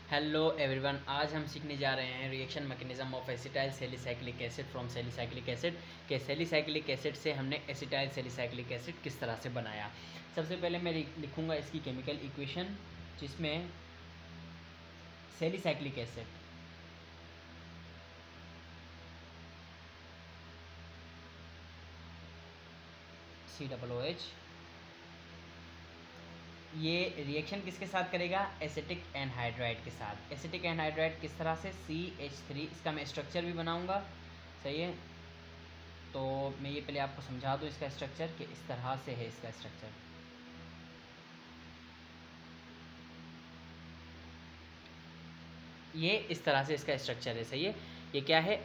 Hello everyone, आज हम सीखने जा रहे हैं reaction mechanism of acetyl salicylic acid from salicylic acid के सैलिसाइक्लिक एसिड से हमने एसिटाइल सैलिसाइक्लिक एसिड किस तरह से बनाया। सबसे पहले मैं लिखूंगा इसकी केमिकल इक्वेशन, जिसमें सैलिसाइक्लिक एसिड COOH ये रिएक्शन किसके साथ करेगा, एसिटिक एनहाइड्राइड के साथ। एसिटिक एनहाइड्राइड किस तरह से, CH3। इसका मैं स्ट्रक्चर भी बनाऊंगा, सही है। तो मैं ये पहले आपको समझा दूँ इसका स्ट्रक्चर कि इस तरह से है इसका स्ट्रक्चर। ये इस तरह से इसका स्ट्रक्चर है, सही है। ये क्या है,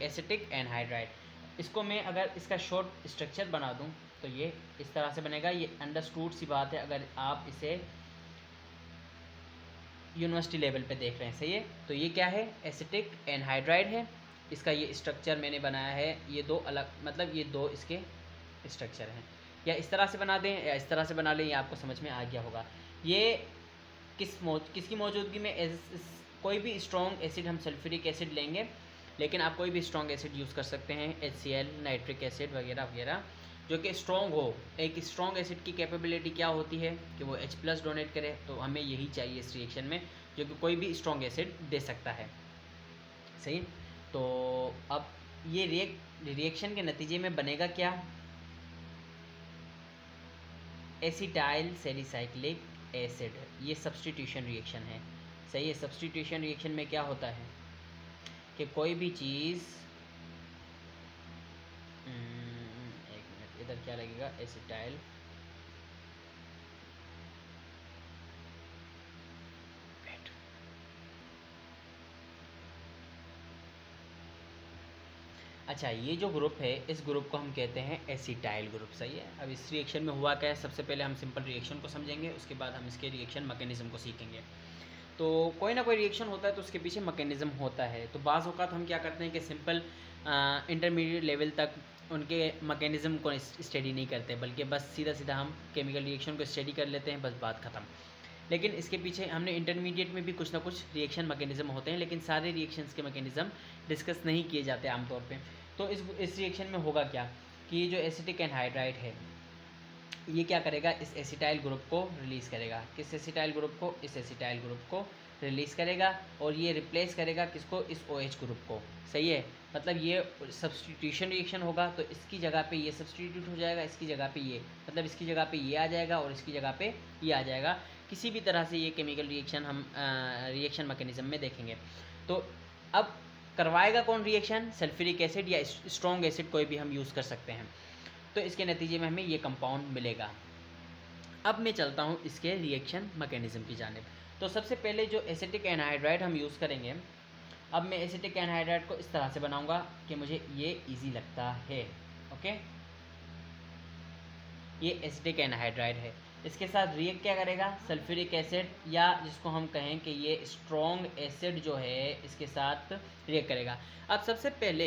एसिटिक एनहाइड्राइड। इसको मैं अगर इसका शॉर्ट स्ट्रक्चर बना दूं तो ये इस तरह से बनेगा। ये अंडरस्टूड सी बात है अगर आप इसे यूनिवर्सिटी लेवल पे देख रहे हैं, सही है। तो ये क्या है, एसिटिक एनहाइड्राइड है। इसका ये स्ट्रक्चर मैंने बनाया है। ये दो अलग, मतलब ये दो इसके स्ट्रक्चर हैं। या इस तरह से बना दें या इस तरह से बना लें, ये आपको समझ में आ गया होगा। ये किसकी मौजूदगी में कोई भी स्ट्रॉन्ग एसिड, हम सल्फ्यूरिक एसिड लेंगे, लेकिन आप कोई भी स्ट्रॉन्ग एसिड यूज़ कर सकते हैं, HCl, नाइट्रिक एसिड वगैरह वगैरह, जो कि स्ट्रॉन्ग हो। एक स्ट्रॉन्ग एसिड की कैपेबिलिटी क्या होती है कि वो H+ डोनेट करे, तो हमें यही चाहिए इस रिएक्शन में, जो कि कोई भी स्ट्रॉन्ग एसिड दे सकता है, सही। तो अब ये रिएक्शन के नतीजे में बनेगा क्या, एसिटाइल सैलिसाइक्लिक एसिड। ये सब्स्टिट्यूशन रिएक्शन है, सही है। सब्स्टिट्यूशन रिएक्शन में क्या होता है कि कोई भी चीज़, एक मिनट, इधर क्या लगेगा, एसिटाइल अच्छा, ये जो ग्रुप है इस ग्रुप को हम कहते हैं एसिटाइल ग्रुप, सही है। अब इस रिएक्शन में हुआ क्या है, सबसे पहले हम सिंपल रिएक्शन को समझेंगे, उसके बाद हम इसके रिएक्शन मैकेनिज्म को सीखेंगे। तो कोई ना कोई रिएक्शन होता है तो उसके पीछे मैकेनिज्म होता है। तो बाज़ औक़ात हम क्या करते हैं कि सिंपल इंटरमीडिएट लेवल तक उनके मैकेनिज्म को स्टडी नहीं करते, बल्कि बस सीधा सीधा हम केमिकल रिएक्शन को स्टडी कर लेते हैं, बस बात ख़त्म। लेकिन इसके पीछे हमने इंटरमीडिएट में भी कुछ ना कुछ रिएक्शन मैकेनिज्म होते हैं, लेकिन सारे रिएक्शंस के मैकेनिज्म डिस्कस नहीं किए जाते आमतौर पे। तो इस रिएक्शन में होगा क्या कि जो एसिटिक एनहाइड्राइड है ये क्या करेगा, इस एसिटाइल ग्रुप को रिलीज़ करेगा। किस एसिटाइल ग्रुप को, इस एसिटाइल ग्रुप को रिलीज़ करेगा, और ये रिप्लेस करेगा किसको, इस OH ग्रुप को, सही है। मतलब ये सब्स्टिट्यूशन रिएक्शन होगा, तो इसकी जगह पे ये सब्स्टिट्यूट हो जाएगा, इसकी जगह पे ये, मतलब इसकी जगह पे ये आ जाएगा और इसकी जगह पे ये आ जाएगा। किसी भी तरह से ये केमिकल रिएक्शन हम रिएक्शन मैकेनिज्म में देखेंगे। तो अब करवाएगा कौन रिएक्शन, सल्फ्यूरिक एसिड या स्ट्रॉन्ग एसिड, कोई भी हम यूज़ कर सकते हैं। तो इसके नतीजे में हमें ये कंपाउंड मिलेगा। अब मैं चलता हूँ इसके रिएक्शन मैकेनिज्म की जानिब। तो सबसे पहले जो एसिटिक एनहाइड्राइड हम यूज़ करेंगे, अब मैं एसिटिक एनहाइड्राइड को इस तरह से बनाऊंगा कि मुझे ये इजी लगता है, ओके। ये एसिटिक एनहाइड्राइड है, इसके साथ रिएक्ट क्या करेगा, सल्फ्यूरिक एसिड, या जिसको हम कहें कि ये स्ट्रॉन्ग एसिड जो है इसके साथ रिएक्ट करेगा। अब सबसे पहले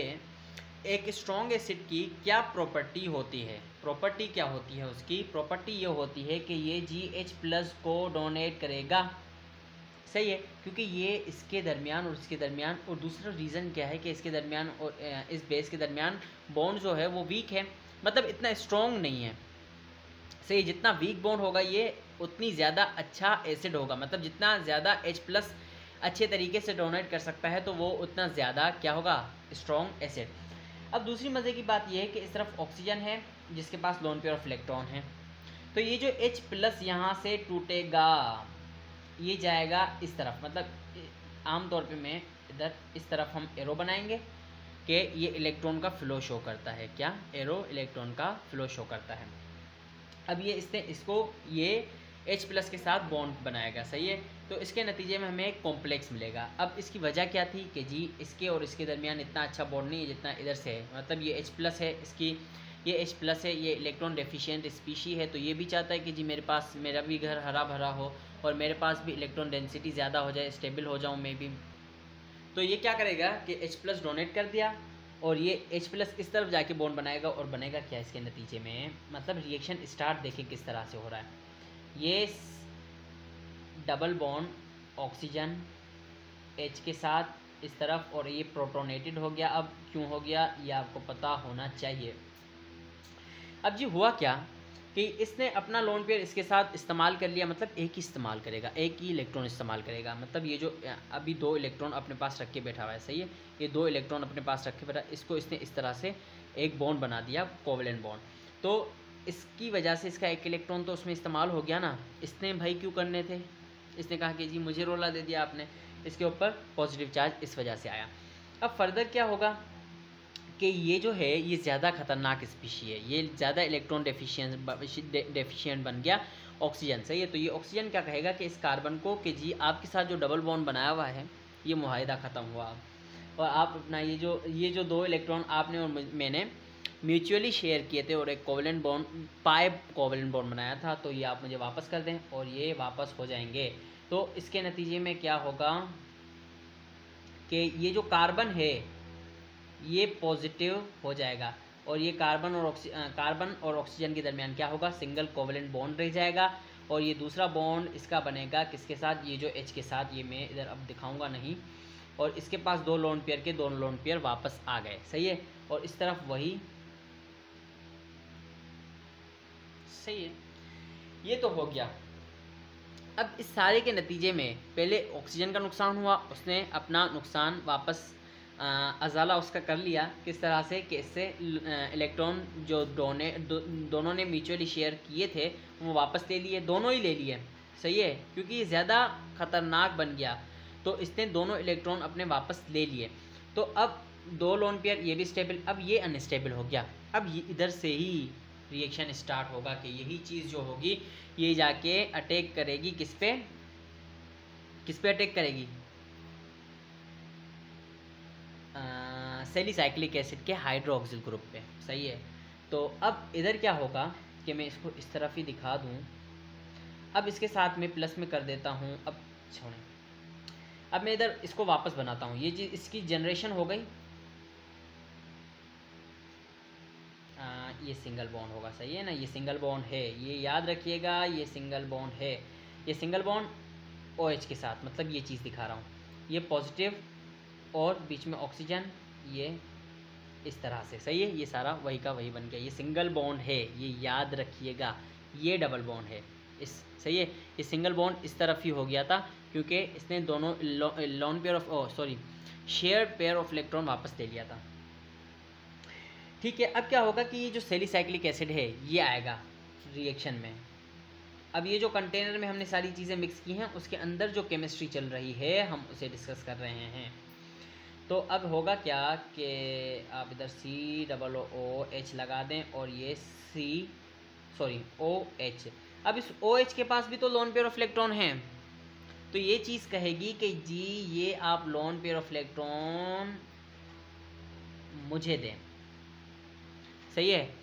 एक स्ट्रॉन्ग एसिड की क्या प्रॉपर्टी होती है, प्रॉपर्टी क्या होती है उसकी, प्रॉपर्टी ये होती है कि ये GH+ को डोनेट करेगा, सही है। क्योंकि ये इसके दरमियान और इसके दरमियान, और दूसरा रीज़न क्या है कि इसके दरमियान और इस बेस के दरमियान बॉन्ड जो है वो वीक है, मतलब इतना स्ट्रॉन्ग नहीं है, सही। जितना वीक बॉन्ड होगा ये उतनी ज़्यादा अच्छा एसिड होगा, मतलब जितना ज़्यादा H+ अच्छे तरीके से डोनेट कर सकता है तो वो उतना ज़्यादा क्या होगा, स्ट्रॉन्ग एसिड। अब दूसरी मज़े की बात यह है कि इस तरफ ऑक्सीजन है जिसके पास लोन पेयर ऑफ इलेक्ट्रॉन है, तो ये जो H+ यहाँ से टूटेगा, ये जाएगा इस तरफ, मतलब आमतौर पे मैं इधर इस तरफ हम एरो बनाएंगे कि ये इलेक्ट्रॉन का फ्लो शो करता है, क्या, एरो इलेक्ट्रॉन का फ्लो शो करता है। अब ये इसको ये H+ के साथ बॉन्ड बनाएगा, सही है। तो इसके नतीजे में हमें एक कॉम्प्लेक्स मिलेगा। अब इसकी वजह क्या थी कि जी इसके और इसके दरमियान इतना अच्छा बॉन्ड नहीं है जितना इधर से है, मतलब ये H+ है, ये H+ है, ये इलेक्ट्रॉन डेफिशिएंट स्पीशी है, तो ये भी चाहता है कि जी मेरा भी घर हरा भरा हो और मेरे पास भी इलेक्ट्रॉन डेंसिटी ज़्यादा हो जाए, स्टेबल हो जाऊँ मैं भी। तो ये क्या करेगा कि H+ डोनेट कर दिया, और ये H+ इस तरफ जाके बॉन्ड बनाएगा, और बनेगा क्या इसके नतीजे में, मतलब रिएक्शन स्टार्ट देखिए किस तरह से हो रहा है। ये डबल बॉन्ड ऑक्सीजन H के साथ इस तरफ, और ये प्रोटोनेटेड हो गया। अब क्यों हो गया ये आपको पता होना चाहिए। अब जी हुआ क्या कि इसने अपना लोन पेयर इसके साथ इस्तेमाल कर लिया, मतलब एक ही इस्तेमाल करेगा, एक ही इलेक्ट्रॉन इस्तेमाल करेगा। मतलब ये जो अभी 2 इलेक्ट्रॉन अपने पास रख के बैठा हुआ है, सही है, ये 2 इलेक्ट्रॉन अपने पास रख के बैठा, इसको इसने इस तरह से एक बॉन्ड बना दिया, कोवेलेंट बॉन्ड। तो इसकी वजह से इसका एक इलेक्ट्रॉन तो उसमें इस्तेमाल हो गया ना। इसने भाई क्यों करने थे, इसने कहा कि जी मुझे रोला दे दिया आपने, इसके ऊपर पॉजिटिव चार्ज इस वजह से आया। अब फर्दर क्या होगा कि ये जो है ये ज़्यादा खतरनाक स्पीशी है, ये ज़्यादा इलेक्ट्रॉन डेफिशिएंट बन गया ऑक्सीजन, सही है। तो ये ऑक्सीजन क्या कहेगा कि इस कार्बन को कि जी आपके साथ जो डबल बॉन्ड बनाया हुआ है ये मुआहिदा ख़त्म हुआ, और आप अपना ये जो 2 इलेक्ट्रॉन आपने और मैंने म्यूचुअली शेयर किए थे और एक कोवेलेंट बॉन्ड कोवेलेंट बॉन्ड बनाया था, तो ये आप मुझे वापस कर दें और ये वापस हो जाएंगे। तो इसके नतीजे में क्या होगा कि ये जो कार्बन है ये पॉजिटिव हो जाएगा, और ये कार्बन और ऑक्सीजन के दरमियान क्या होगा, सिंगल कोवेलेंट बॉन्ड रह जाएगा। और ये दूसरा बॉन्ड इसका बनेगा किसके साथ, ये जो H के साथ, ये मैं इधर अब दिखाऊंगा नहीं। और इसके पास 2 लोन पेयर के 2 लोन पेयर वापस आ गए, सही है। और इस तरफ वही, सही है, ये तो हो गया। अब इस सारे के नतीजे में पहले ऑक्सीजन का नुकसान हुआ, उसने अपना नुकसान वापस अजाला उसका कर लिया, किस तरह से कि इससे इलेक्ट्रॉन जो दोनों ने म्यूचुअली शेयर किए थे वो वापस ले लिए, दोनों ही ले लिए, सही है, क्योंकि ये ज़्यादा ख़तरनाक बन गया तो इसने दोनों इलेक्ट्रॉन अपने वापस ले लिए। तो अब 2 लोन पेयर ये भी स्टेबल, अब ये अनस्टेबल हो गया। अब ये इधर से ही रिएक्शन स्टार्ट होगा कि यही चीज़ जो होगी ये जाके अटैक करेगी किस पे अटैक करेगी, सेलिसाइक्लिक एसिड के हाइड्रोक्सिल ग्रुप पे, सही है। तो अब इधर क्या होगा कि मैं इसको इस तरफ ही दिखा दूं, अब इसके साथ में प्लस में कर देता हूं। अब छोड़ें, अब मैं इधर इसको वापस बनाता हूं, ये चीज़ इसकी जनरेशन हो गई, ये सिंगल बॉन्ड होगा, सही है ना, ये सिंगल बॉन्ड है, ये याद रखिएगा, ये सिंगल बॉन्ड है, ये सिंगल बॉन्ड OH के साथ, मतलब ये चीज़ दिखा रहा हूँ, ये पॉजिटिव और बीच में ऑक्सीजन, ये इस तरह से, सही है, ये सारा वही का वही बन गया, ये सिंगल बॉन्ड है, ये याद रखिएगा, ये डबल बॉन्ड है इस, सही है। ये सिंगल बॉन्ड इस तरफ ही हो गया था क्योंकि इसने दोनों lone pair of share pair of electron वापस ले लिया था, ठीक है। अब क्या होगा कि ये जो सेलिसाइक्लिक एसिड है ये आएगा रिएक्शन में। अब ये जो कंटेनर में हमने सारी चीज़ें मिक्स की हैं उसके अंदर जो केमिस्ट्री चल रही है हम उसे डिस्कस कर रहे हैं। तो अब होगा क्या कि आप इधर COOH लगा दें और ये OH। अब इस OH के पास भी तो लोन पेयर ऑफ इलेक्ट्रॉन हैं, तो ये चीज़ कहेगी कि जी ये आप लोन पेयर ऑफ इलेक्ट्रॉन मुझे दें, सही है।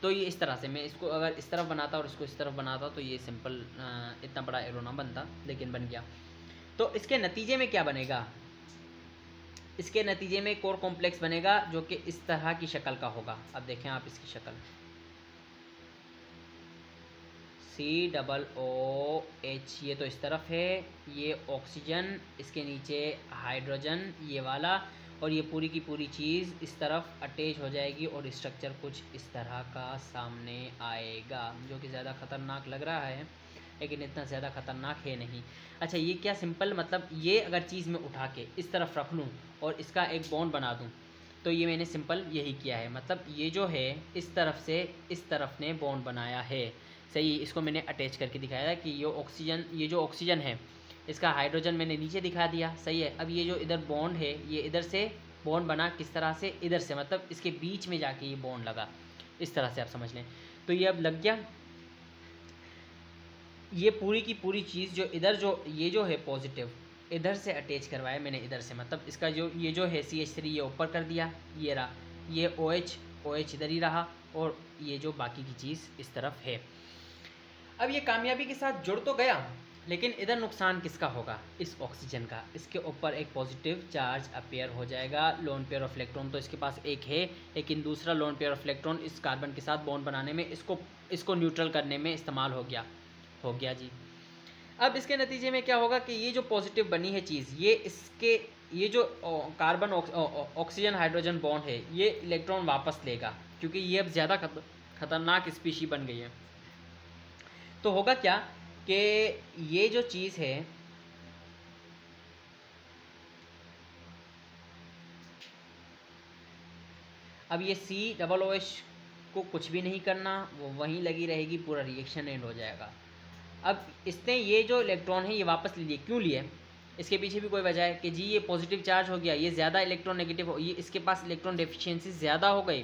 तो ये इस तरह से मैं इसको अगर इस तरफ बनाता और इसको इस तरफ बनाता तो ये सिंपल इतना बड़ा एरो ना बनता, लेकिन बन गया। तो इसके नतीजे में क्या बनेगा, इसके नतीजे में कोर कॉम्प्लेक्स बनेगा जो कि इस तरह की शक्ल का होगा। अब देखें आप इसकी शक्ल, COOH, ये तो इस तरफ है, ये ऑक्सीजन, इसके नीचे हाइड्रोजन ये वाला, और ये पूरी की पूरी चीज़ इस तरफ अटैच हो जाएगी और स्ट्रक्चर कुछ इस तरह का सामने आएगा, जो कि ज़्यादा ख़तरनाक लग रहा है लेकिन इतना ज़्यादा ख़तरनाक है नहीं। अच्छा, ये क्या सिंपल, मतलब ये अगर चीज़ मैं उठा के इस तरफ रख लूँ और इसका एक बॉन्ड बना दूँ तो ये मैंने सिंपल यही किया है, मतलब ये जो है इस तरफ से इस तरफ ने बॉन्ड बनाया है, सही। इसको मैंने अटैच करके दिखाया है कि ये जो ऑक्सीजन है इसका हाइड्रोजन मैंने नीचे दिखा दिया, सही है। अब ये जो इधर बॉन्ड है ये इधर से बॉन्ड बना किस तरह से, इधर से, मतलब इसके बीच में जाके ये बॉन्ड लगा, इस तरह से आप समझ लें। तो ये अब लग गया, ये पूरी की पूरी चीज़ जो इधर ये जो है पॉजिटिव इधर से अटैच करवाया मैंने इधर से, मतलब इसका ये जो है CH3 ये ऊपर कर दिया, ये रहा, ये OH इधर ही रहा, और ये जो बाकी की चीज़ इस तरफ है। अब ये कामयाबी के साथ जुड़ तो गया, लेकिन इधर नुकसान किसका होगा, इस ऑक्सीजन का। इसके ऊपर एक पॉजिटिव चार्ज अपेयर हो जाएगा, लोन पेयर ऑफ इलेक्ट्रॉन तो इसके पास एक है, लेकिन दूसरा लोन पेयर ऑफ इलेक्ट्रॉन इस कार्बन के साथ बॉन्ड बनाने में, इसको न्यूट्रल करने में इस्तेमाल हो गया जी। अब इसके नतीजे में क्या होगा कि ये जो पॉजिटिव बनी है चीज़, ये जो कार्बन ऑक्सीजन हाइड्रोजन बॉन्ड है ये इलेक्ट्रॉन वापस लेगा, क्योंकि ये अब ज़्यादा खतरनाक स्पीशी बन गई है। तो होगा क्या कि ये जो चीज़ है अब ये COOH को कुछ भी नहीं करना, वो वहीं लगी रहेगी, पूरा रिएक्शन एंड हो जाएगा। अब इसने ये जो इलेक्ट्रॉन है ये वापस ले लिए, क्यों लिए? इसके पीछे भी कोई वजह है कि जी ये पॉजिटिव चार्ज हो गया, ये ज़्यादा इलेक्ट्रॉन हो, ये इसके पास इलेक्ट्रॉन डेफिशिएंसी ज़्यादा हो गई,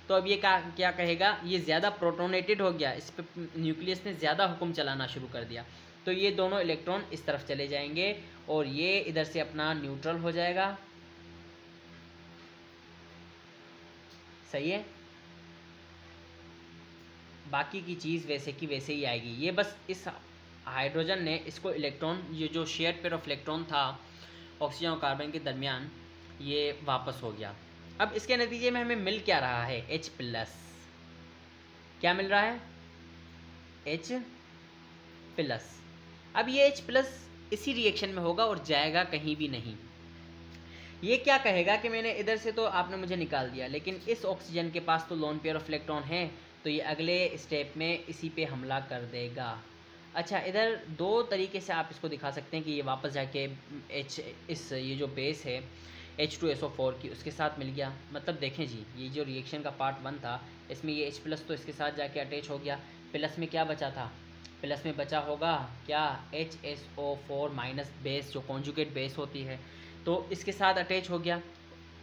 तो अब ये क्या कहेगा, ये ज़्यादा प्रोटोनेटेड हो गया, इस पर न्यूक्लियस ने ज़्यादा हुक्म चलाना शुरू कर दिया, तो ये दोनों इलेक्ट्रॉन इस तरफ चले जाएंगे और ये इधर से अपना न्यूट्रल हो जाएगा। सही है, बाकी की चीज़ वैसे की वैसे ही आएगी। ये बस इस हाइड्रोजन ने इसको इलेक्ट्रॉन, ये जो शेयर पेयर ऑफ इलेक्ट्रॉन था ऑक्सीजन और कार्बन के दरमियान, ये वापस हो गया। अब इसके नतीजे में हमें मिल क्या रहा है, H+। क्या मिल रहा है, H+। अब ये H+ इसी रिएक्शन में होगा और जाएगा कहीं भी नहीं। ये क्या कहेगा कि मैंने इधर से तो आपने मुझे निकाल दिया, लेकिन इस ऑक्सीजन के पास तो लोन पेयर ऑफ इलेक्ट्रॉन है, तो ये अगले स्टेप में इसी पे हमला कर देगा। अच्छा, इधर दो तरीके से आप इसको दिखा सकते हैं कि ये वापस जाके ये जो बेस है H2SO4 की उसके साथ मिल गया। मतलब देखें जी, ये जो रिएक्शन का पार्ट 1 था इसमें ये H+ तो इसके साथ जाके अटैच हो गया, प्लस में क्या बचा था, प्लस में बचा होगा क्या, HSO4- बेस जो कॉन्जुगेट बेस होती है, तो इसके साथ अटैच हो गया।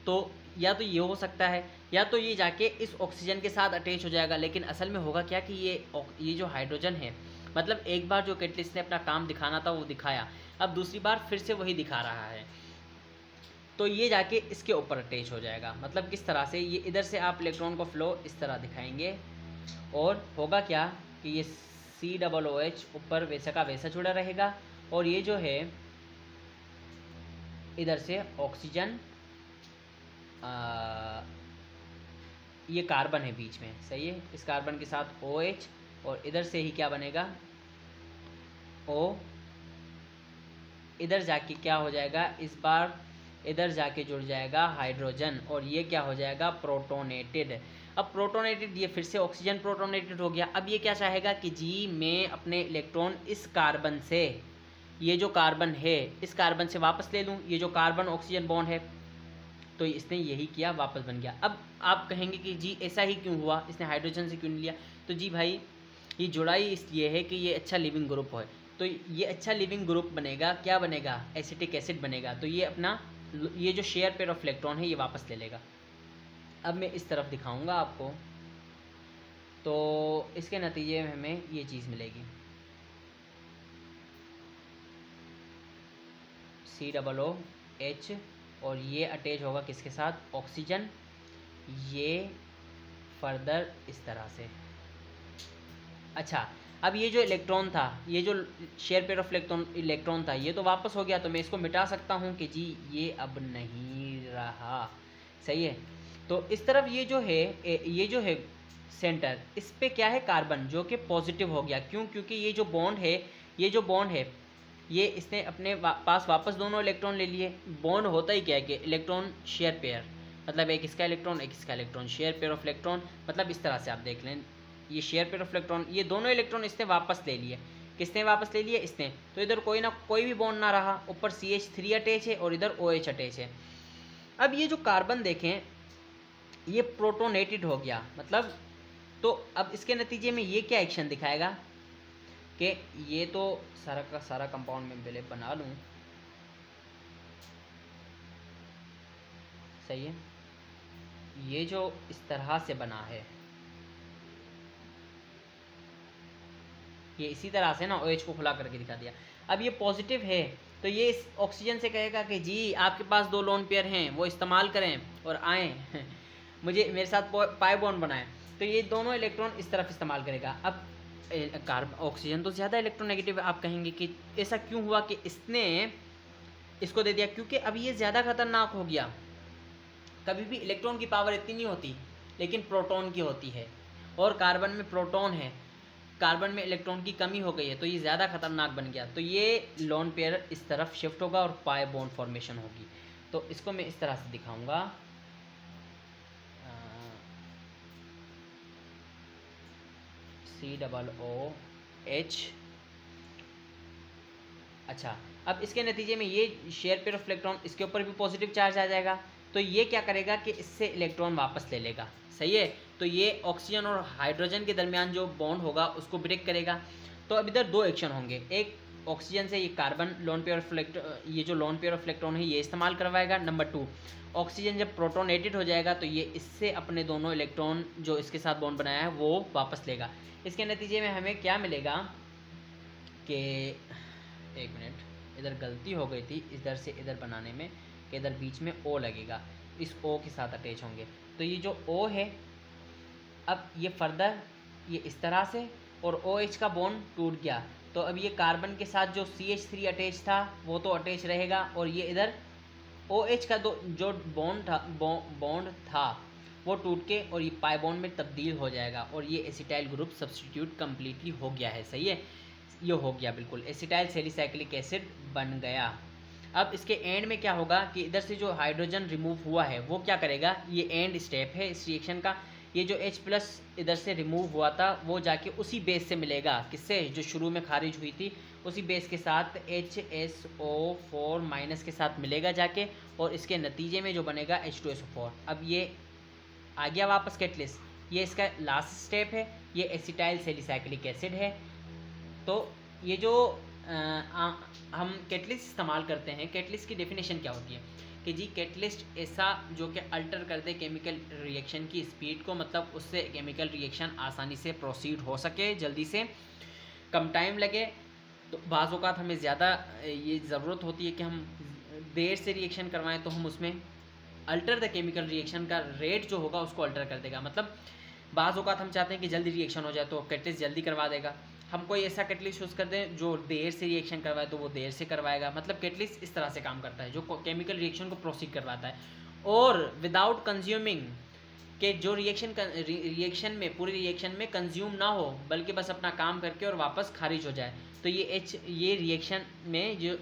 तो या तो ये हो सकता है या तो ये जाके इस ऑक्सीजन के साथ अटैच हो जाएगा, लेकिन असल में होगा क्या कि ये जो हाइड्रोजन है, मतलब एक बार जो कैटलिस्ट ने अपना काम दिखाना था वो दिखाया, अब दूसरी बार फिर से वही दिखा रहा है, तो ये जाके इसके ऊपर अटैच हो जाएगा। मतलब किस तरह से, ये इधर से आप इलेक्ट्रॉन को फ्लो इस तरह दिखाएंगे और होगा क्या कि ये COOH ऊपर वैसा का वैसा जुड़ा रहेगा और ये जो है इधर से ऑक्सीजन, ये कार्बन है बीच में, सही है, इस कार्बन के साथ OH और इधर से ही क्या बनेगा, O, इधर जाके क्या हो जाएगा, इस बार इधर जाके जुड़ जाएगा हाइड्रोजन और ये क्या हो जाएगा, प्रोटोनेटेड। अब प्रोटोनेटेड, ये फिर से ऑक्सीजन प्रोटोनेटेड हो गया। अब ये क्या चाहेगा कि जी मैं अपने इलेक्ट्रॉन इस कार्बन से, ये जो कार्बन है इस कार्बन से वापस ले लूँ, ये जो कार्बन ऑक्सीजन बॉन्ड है, तो इसने यही किया, वापस बन गया। अब आप कहेंगे कि जी ऐसा ही क्यों हुआ, इसने हाइड्रोजन से क्यों नहीं लिया, तो जी भाई ये जुड़ाई इसलिए है कि ये अच्छा लिविंग ग्रुप है, तो ये अच्छा लिविंग ग्रुप बनेगा, क्या बनेगा, एसिटिक एसिड बनेगा, तो ये अपना ये जो शेयर पेयर ऑफ इलेक्ट्रॉन है ये वापस ले लेगा। अब मैं इस तरफ दिखाऊंगा आपको, तो इसके नतीजे में हमें ये चीज़ मिलेगी, COOH और ये अटैच होगा किसके साथ, ऑक्सीजन, ये फर्दर इस तरह से। अच्छा, अब ये जो इलेक्ट्रॉन था, ये जो शेयर पेयर ऑफ इलेक्ट्रॉन था, ये तो वापस हो गया, तो मैं इसको मिटा सकता हूँ कि जी ये अब नहीं रहा, सही है। तो इस तरफ ये जो है सेंटर, इस पे क्या है, कार्बन, जो कि पॉजिटिव हो गया। क्यों, क्योंकि ये जो बॉन्ड है ये इसने अपने पास वापस दोनों इलेक्ट्रॉन ले लिए। बॉन्ड होता ही क्या है कि इलेक्ट्रॉन शेयर पेयर, मतलब एक इसका electron share pair of electron, मतलब इस तरह से आप देख लें, ये शेयर पेयर ऑफ इलेक्ट्रॉन, ये दोनों इलेक्ट्रॉन इसने वापस ले लिए। किसने वापस ले लिए, इसने। तो इधर कोई भी बॉन्ड ना रहा, ऊपर CH3 अटैच है और इधर OH अटैच है। अब ये जो कार्बन देखें, ये प्रोटोनेटेड हो गया, मतलब तो अब इसके नतीजे में ये क्या एक्शन दिखाएगा कि ये तो सारा का सारा कंपाउंड में पहले बना लूँ, सही है, ये जो इस तरह से बना है, ये इसी तरह से ना OH को खुला करके दिखा दिया। अब ये पॉजिटिव है, तो ये इस ऑक्सीजन से कहेगा कि जी आपके पास 2 लोन पेयर हैं, वो इस्तेमाल करें और आएँ मेरे साथ पाई बॉन्ड बनाएं। तो ये दोनों इलेक्ट्रॉन इस तरफ इस्तेमाल करेगा। अब ऑक्सीजन तो ज़्यादा इलेक्ट्रोनेगेटिव है, आप कहेंगे कि ऐसा क्यों हुआ कि इसने इसको दे दिया, क्योंकि अब ये ज़्यादा खतरनाक हो गया। कभी भी इलेक्ट्रॉन की पावर इतनी नहीं होती, लेकिन प्रोटॉन की होती है, और कार्बन में प्रोटॉन है, कार्बन में इलेक्ट्रॉन की कमी हो गई है तो ये ज़्यादा खतरनाक बन गया, तो ये लोन पेयर इस तरफ शिफ्ट होगा और पाई बॉन्ड फॉर्मेशन होगी। तो इसको मैं इस तरह से दिखाऊंगा, COOH। अच्छा, अब इसके नतीजे में ये शेयर पेयर ऑफ इलेक्ट्रॉन, इसके ऊपर भी पॉजिटिव चार्ज आ जाएगा, तो ये क्या करेगा कि इससे इलेक्ट्रॉन वापस ले लेगा, सही है। तो ये ऑक्सीजन और हाइड्रोजन के दरमियान जो बॉन्ड होगा उसको ब्रेक करेगा। तो अब इधर दो एक्शन होंगे, एक ऑक्सीजन से ये carbon lone pair of electron, ये जो लोन पेयर ऑफ इलेक्ट्रॉन है ये इस्तेमाल करवाएगा। नंबर 2, ऑक्सीजन जब प्रोटोनेटेड हो जाएगा तो ये इससे अपने दोनों इलेक्ट्रॉन जो इसके साथ बॉन्ड बनाया है वो वापस लेगा। इसके नतीजे में हमें क्या मिलेगा कि, एक मिनट, इधर गलती हो गई थी इधर से इधर बनाने में, कि इधर बीच में O लगेगा, इस O के साथ अटैच होंगे। तो ये जो O है, अब ये फर्दर ये इस तरह से, और OH का बॉन्ड टूट गया, तो अब ये कार्बन के साथ जो CH3 अटैच था वो तो अटैच रहेगा, और ये इधर OH का जो बॉन्ड था वो टूट के और ये पाई बॉन्ड में तब्दील हो जाएगा, और ये एसिटाइल ग्रुप सब्स्टिट्यूट कम्प्लीटली हो गया है, सही है। ये हो गया बिल्कुल, एसिटाइल सैलिसाइक्लिक एसिड बन गया। अब इसके एंड में क्या होगा कि इधर से जो हाइड्रोजन रिमूव हुआ है वो क्या करेगा, ये एंड स्टेप है इस रिएक्शन का, ये जो H+ इधर से रिमूव हुआ था वो जाके उसी बेस से मिलेगा, किससे, जो शुरू में खारिज हुई थी उसी बेस के साथ HSO4- के साथ मिलेगा जाके, और इसके नतीजे में जो बनेगा H2SO4। अब ये आ गया वापस कैटलिस्ट, ये इसका लास्ट स्टेप है, ये एसिटाइल सैलिसाइक्लिक एसिड है। तो ये जो हम कैटलिस्ट इस्तेमाल करते हैं, कैटलिस्ट की डेफिनेशन क्या होती है कि जी कैटलिस्ट ऐसा जो कि अल्टर कर दे केमिकल रिएक्शन की स्पीड को, मतलब उससे केमिकल रिएक्शन आसानी से प्रोसीड हो सके, जल्दी से, कम टाइम लगे। तो बाज़ औक़ात हमें ज़्यादा ये ज़रूरत होती है कि हम देर से रिएक्शन करवाएं, तो हम उसमें अल्टर द केमिकल रिएक्शन का रेट जो होगा उसको अल्टर कर देगा। मतलब बाज़ औक़ात हम चाहते हैं कि जल्दी रिएक्शन हो जाए तो कैटलिस्ट जल्दी करवा देगा, हम कोई ऐसा कैटलिस्ट यूज़ कर दें जो देर से रिएक्शन करवाए तो वो देर से करवाएगा। मतलब कैटलिस्ट इस तरह से काम करता है जो केमिकल रिएक्शन को प्रोसीड करवाता है, और विदाउट कंज्यूमिंग, कि जो रिएक्शन में पूरी रिएक्शन में कंज्यूम ना हो, बल्कि बस अपना काम करके और वापस खारिज हो जाए। तो ये रिएक्शन में जो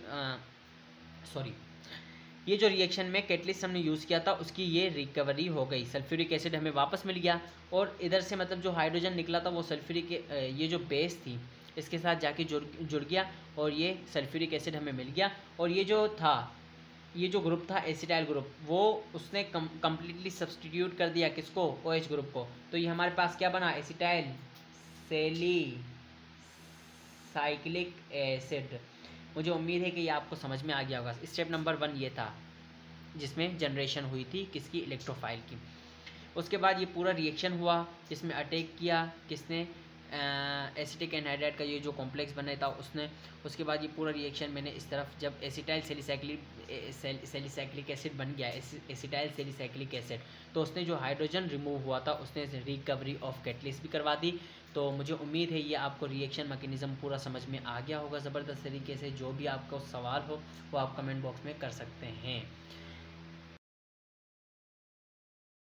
ये जो रिएक्शन में कैटलिस्ट हमने यूज़ किया था उसकी ये रिकवरी हो गई, सल्फ्यूरिक एसिड हमें वापस मिल गया, और इधर से मतलब जो हाइड्रोजन निकला था वो सल्फ्यूरिक, ये जो बेस थी इसके साथ जाके जुड़ गया, और ये सल्फ्यूरिक एसिड हमें मिल गया। और ये जो था, ये जो ग्रुप था एसिटाइल ग्रुप, वो उसने कम्प्लीटली सब्स्टिट्यूट कर दिया किसको, OH ग्रुप को। तो ये हमारे पास क्या बना, एसिटाइल सैलिसाइक्लिक एसिड। मुझे उम्मीद है कि ये आपको समझ में आ गया होगा। स्टेप नंबर 1 ये था जिसमें जनरेशन हुई थी किसकी, इलेक्ट्रोफाइल की। उसके बाद ये पूरा रिएक्शन हुआ जिसमें अटैक किया किसने, एसिटिक एनहाइड्राइड का ये जो कॉम्प्लेक्स बना था उसने। उसके बाद ये पूरा रिएक्शन मैंने इस तरफ, जब एसिटाइल सैलिसाइक्लिक एसिड बन गया, एसिटाइल सैलिसाइक्लिक एसिड, तो उसने जो हाइड्रोजन रिमूव हुआ था उसने रिकवरी ऑफ कैटलिस्ट भी करवा दी। तो मुझे उम्मीद है ये आपको रिएक्शन मैकेनिज़्म पूरा समझ में आ गया होगा ज़बरदस्त तरीके से। जो भी आपका सवाल हो वो आप कमेंट बॉक्स में कर सकते हैं।